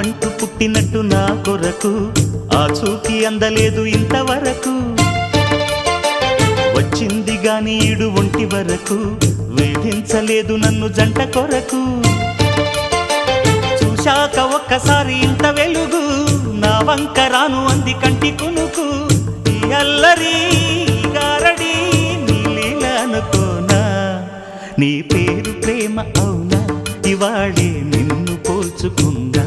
ప్రాణమంటూ పుట్టినట్టు నా కొరకు ఆ చూకి అందలేదు ఇంతవరకు వచ్చింది గాని ఈడు ఒంటి వరకు వేధించలేదు నన్ను జంట కొరకు చూశాక ఒక్కసారి ఇంత వెలుగు నా వంక రాను అంది కంటి కునుకు ఈ అల్లరి గారడి నీలీల అనుకోనా నీ పేరు ప్రేమ అవునా ఇవాళే నిన్ను పోల్చుకుందా